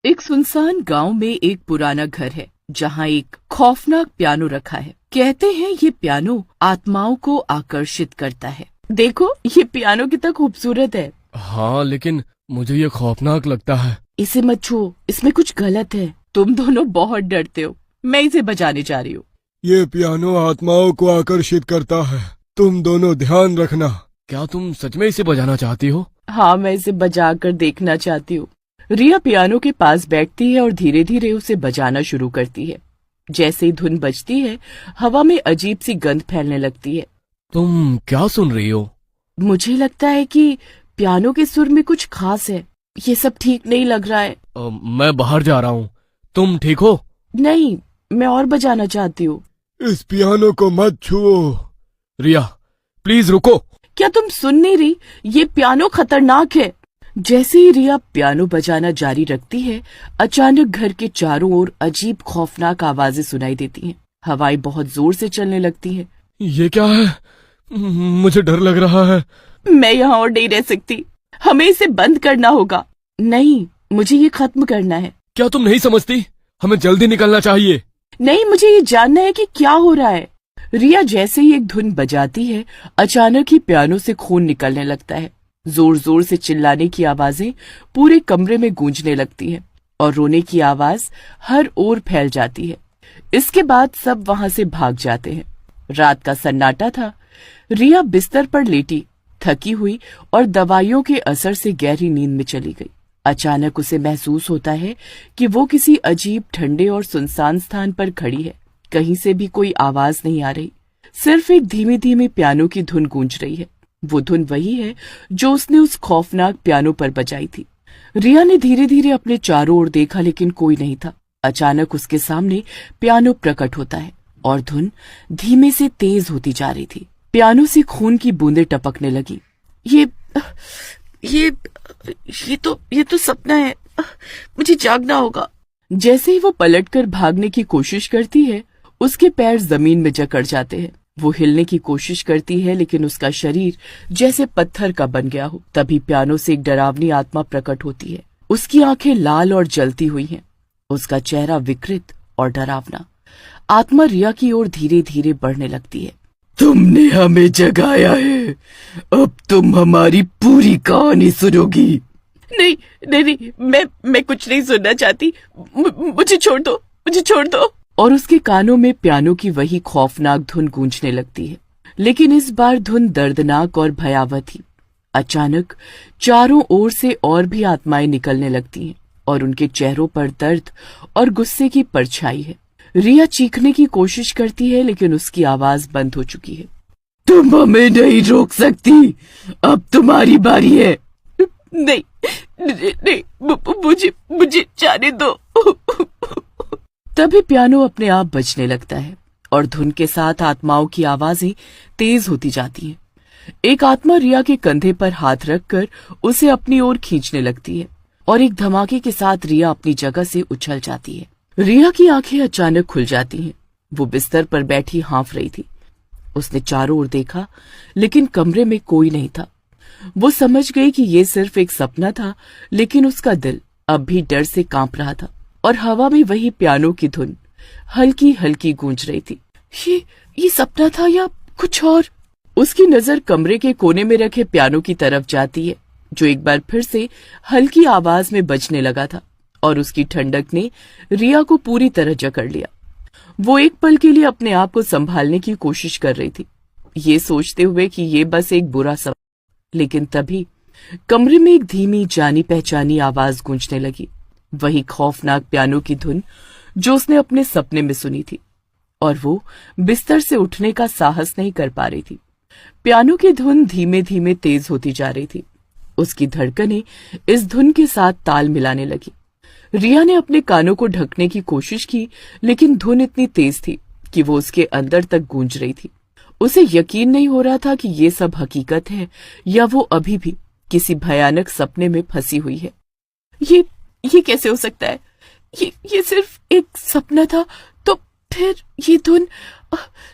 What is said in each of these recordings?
एक सुनसान गांव में एक पुराना घर है जहां एक खौफनाक पियानो रखा है। कहते हैं ये पियानो आत्माओं को आकर्षित करता है। देखो ये पियानो कितना खूबसूरत है। हाँ, लेकिन मुझे ये खौफनाक लगता है। इसे मत छुओ, इसमें कुछ गलत है। तुम दोनों बहुत डरते हो। मैं इसे बजाने जा रही हूँ। ये पियानो आत्माओं को आकर्षित करता है, तुम दोनों ध्यान रखना। क्या तुम सच में इसे बजाना चाहती हो? हाँ, मैं इसे बजा कर देखना चाहती हूँ। रिया पियानो के पास बैठती है और धीरे धीरे उसे बजाना शुरू करती है। जैसे ही धुन बजती है, हवा में अजीब सी गंध फैलने लगती है। तुम क्या सुन रही हो? मुझे लगता है कि पियानो के सुर में कुछ खास है। ये सब ठीक नहीं लग रहा है। मैं बाहर जा रहा हूँ। तुम ठीक हो? नहीं, मैं और बजाना चाहती हूँ। इस पियानो को मत छुओ। रिया, प्लीज रुको। क्या तुम सुन नहीं रही? ये पियानो खतरनाक है। जैसे ही रिया पियानो बजाना जारी रखती है, अचानक घर के चारों ओर अजीब खौफनाक आवाजें सुनाई देती हैं। हवाएं बहुत जोर से चलने लगती हैं। ये क्या है? मुझे डर लग रहा है। मैं यहाँ और नहीं रह सकती। हमें इसे बंद करना होगा। नहीं, मुझे ये खत्म करना है। क्या तुम नहीं समझती? हमें जल्दी निकलना चाहिए। नहीं, मुझे ये जानना है कि क्या हो रहा है। रिया जैसे ही एक धुन बजाती है, अचानक ही पियानो से खून निकलने लगता है। जोर जोर से चिल्लाने की आवाजें पूरे कमरे में गूंजने लगती हैं और रोने की आवाज हर ओर फैल जाती है। इसके बाद सब वहां से भाग जाते हैं। रात का सन्नाटा था। रिया बिस्तर पर लेटी, थकी हुई और दवाइयों के असर से गहरी नींद में चली गई। अचानक उसे महसूस होता है कि वो किसी अजीब ठंडे और सुनसान स्थान पर खड़ी है। कहीं से भी कोई आवाज नहीं आ रही, सिर्फ एक धीमी धीमी पियानो की धुन गूंज रही है। वो धुन वही है जो उसने उस खौफनाक पियानो पर बजाई थी। रिया ने धीरे धीरे अपने चारों ओर देखा, लेकिन कोई नहीं था। अचानक उसके सामने पियानो प्रकट होता है और धुन धीमे से तेज होती जा रही थी। पियानो से खून की बूंदें टपकने लगी। ये तो सपना है। मुझे जागना होगा। जैसे ही वो पलटकर भागने की कोशिश करती है, उसके पैर जमीन में जकड़ जाते हैं। वो हिलने की कोशिश करती है, लेकिन उसका शरीर जैसे पत्थर का बन गया हो। तभी पियानो से एक डरावनी आत्मा प्रकट होती है। उसकी आंखें लाल और जलती हुई हैं। उसका चेहरा विकृत और डरावना। आत्मा रिया की ओर धीरे धीरे बढ़ने लगती है। तुमने हमें जगाया है, अब तुम हमारी पूरी कहानी सुनोगी। नहीं नहीं नहीं, मैं कुछ नहीं सुनना चाहती। मुझे छोड़ दो, मुझे छोड़ दो। और उसके कानों में पियानो की वही खौफनाक धुन गूंजने लगती है, लेकिन इस बार धुन दर्दनाक और भयावह थी। अचानक चारों ओर से और भी आत्माएं निकलने लगती हैं और उनके चेहरों पर दर्द और गुस्से की परछाई है। रिया चीखने की कोशिश करती है, लेकिन उसकी आवाज बंद हो चुकी है। तुम हमें नहीं रोक सकती, अब तुम्हारी बारी है। नहीं नहीं, नहीं, मुझे जाने दो। तभी पियानो अपने आप बजने लगता है और धुन के साथ आत्माओं की आवाजें तेज होती जाती हैं। एक आत्मा रिया के कंधे पर हाथ रखकर उसे अपनी ओर खींचने लगती है और एक धमाके के साथ रिया अपनी जगह से उछल जाती है। रिया की आंखें अचानक खुल जाती हैं। वो बिस्तर पर बैठी हाँफ रही थी। उसने चारों ओर देखा, लेकिन कमरे में कोई नहीं था। वो समझ गई कि ये सिर्फ एक सपना था, लेकिन उसका दिल अब भी डर से कांप रहा था और हवा में वही पियानो की धुन हल्की हल्की गूंज रही थी। ये सपना था या कुछ और? उसकी नजर कमरे के कोने में रखे पियानो की तरफ जाती है, जो एक बार फिर से हल्की आवाज में बजने लगा था और उसकी ठंडक ने रिया को पूरी तरह जकड़ लिया। वो एक पल के लिए अपने आप को संभालने की कोशिश कर रही थी, ये सोचते हुए कि ये बस एक बुरा सपना। लेकिन तभी कमरे में एक धीमी जानी पहचानी आवाज गूंजने लगी, वही खौफनाक पियानो की धुन जो उसने अपने सपने में सुनी थी, और वो बिस्तर से उठने का साहस नहीं कर पा रही थी। पियानो की धुन धीमे धीमे तेज होती जा रही थी। उसकी धड़कनें इस धुन के साथ ताल मिलाने लगी। रिया ने अपने कानों को ढकने की कोशिश की, लेकिन धुन इतनी तेज थी कि वो उसके अंदर तक गूंज रही थी। उसे यकीन नहीं हो रहा था कि ये सब हकीकत है या वो अभी भी किसी भयानक सपने में फंसी हुई है। ये कैसे हो सकता है? ये सिर्फ एक सपना था, तो फिर ये धुन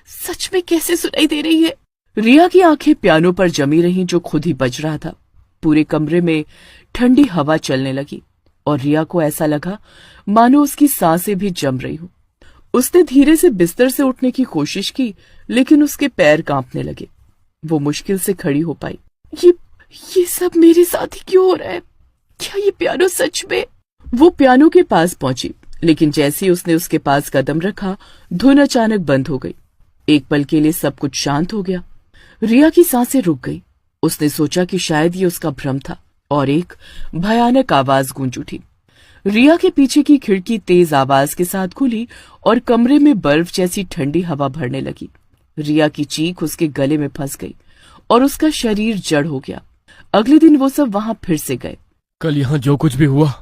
सच में कैसे सुनाई दे रही है? रिया की आंखें पियानो पर जमी रहीं, जो खुद ही बज रहा था। पूरे कमरे में ठंडी हवा चलने लगी। और रिया को ऐसा लगा मानो उसकी सांसें भी जम रही हो। उसने धीरे से बिस्तर से उठने की कोशिश की, लेकिन उसके पैर कांपने लगे। वो मुश्किल से खड़ी हो पाई। ये सब मेरे साथ ही क्यों हो रहा है? क्या ये पियानो सच में? वो पियानो के पास पहुंची, लेकिन जैसे ही उसने उसके पास कदम रखा, धुन अचानक बंद हो गई। एक पल के लिए सब कुछ शांत हो गया। रिया की सांसें रुक गई। उसने सोचा कि शायद ये उसका भ्रम था, और एक भयानक आवाज गूंज उठी। रिया के पीछे की खिड़की तेज आवाज के साथ खुली और कमरे में बर्फ जैसी ठंडी हवा भरने लगी। रिया की चीख उसके गले में फंस गई और उसका शरीर जड़ हो गया। अगले दिन वो सब वहां फिर से गए। कल यहाँ जो कुछ भी हुआ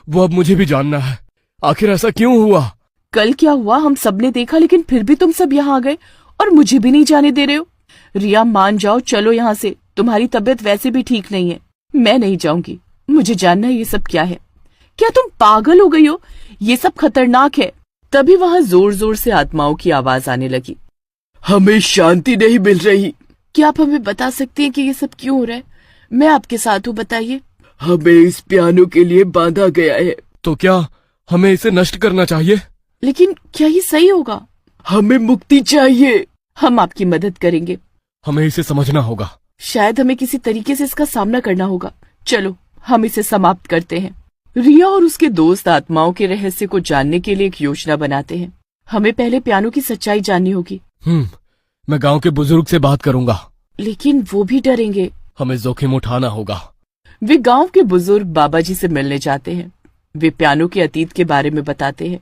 वो अब मुझे भी जानना है। आखिर ऐसा क्यों हुआ? कल क्या हुआ हम सबने देखा, लेकिन फिर भी तुम सब यहाँ आ गए और मुझे भी नहीं जाने दे रहे हो। रिया मान जाओ, चलो यहाँ से। तुम्हारी तबीयत वैसे भी ठीक नहीं है। मैं नहीं जाऊंगी। मुझे जानना है ये सब क्या है। क्या तुम पागल हो गई हो? ये सब खतरनाक है। तभी वहां जोर जोर से आत्माओं की आवाज आने लगी। हमें शांति नहीं मिल रही। क्या आप हमें बता सकते हैं कि ये सब क्यों हो रहा है? मैं आपके साथ हूँ, बताइए। हमें इस पियानो के लिए बांधा गया है। तो क्या हमें इसे नष्ट करना चाहिए? लेकिन क्या ये सही होगा? हमें मुक्ति चाहिए। हम आपकी मदद करेंगे। हमें इसे समझना होगा। शायद हमें किसी तरीके से इसका सामना करना होगा। चलो हम इसे समाप्त करते हैं। रिया और उसके दोस्त आत्माओं के रहस्य को जानने के लिए एक योजना बनाते हैं। हमें पहले पियानो की सच्चाई जाननी होगी। मैं गांव के बुजुर्ग से बात करूंगा। लेकिन वो भी डरेंगे। हमें जोखिम उठाना होगा। वे गांव के बुजुर्ग बाबा जी से मिलने जाते हैं। वे पियानो के अतीत के बारे में बताते हैं।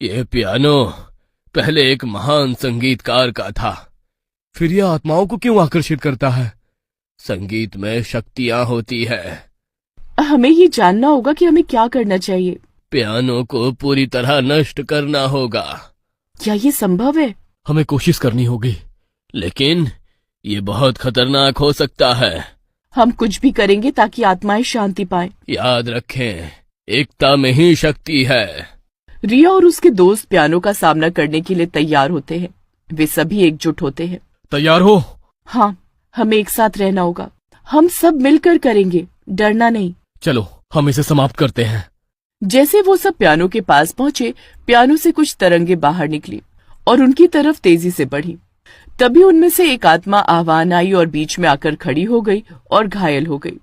ये पियानो पहले एक महान संगीतकार का था। फिर यह आत्माओं को क्यों आकर्षित करता है? संगीत में शक्तियां होती है। हमें ये जानना होगा कि हमें क्या करना चाहिए। पियानो को पूरी तरह नष्ट करना होगा। क्या ये संभव है? हमें कोशिश करनी होगी, लेकिन ये बहुत खतरनाक हो सकता है। हम कुछ भी करेंगे ताकि आत्माएं शांति पाएं। याद रखें, एकता में ही शक्ति है। रिया और उसके दोस्त पियानो का सामना करने के लिए तैयार होते हैं। वे सभी एकजुट होते हैं। तैयार हो? हाँ, हमें एक साथ रहना होगा। हम सब मिलकर करेंगे, डरना नहीं। चलो हम इसे समाप्त करते हैं। जैसे वो सब पियानो के पास पहुंचे, पियानो से कुछ तरंगे बाहर निकली और उनकी तरफ तेजी से बढ़ी। तभी उनमें से एक आत्मा आह्वान आई और बीच में आकर खड़ी हो गई और घायल हो गई।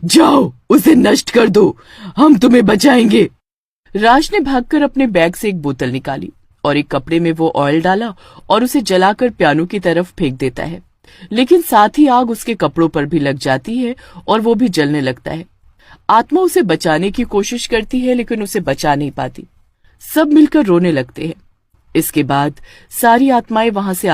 जाओ, उसे नष्ट कर दो, हम तुम्हें बचाएंगे। राज ने भागकर अपने बैग से एक बोतल निकाली और एक कपड़े में वो ऑयल डाला और उसे जलाकर पियानो की तरफ फेंक देता है। लेकिन साथ ही आग उसके कपड़ों पर भी लग जाती है और वो भी जलने लगता है। आत्मा उसे बचाने की कोशिश करती है, लेकिन उसे बचा नहीं पाती। सब मिलकर रोने लगते हैं। इसके बाद सारी आत्माएं वहां से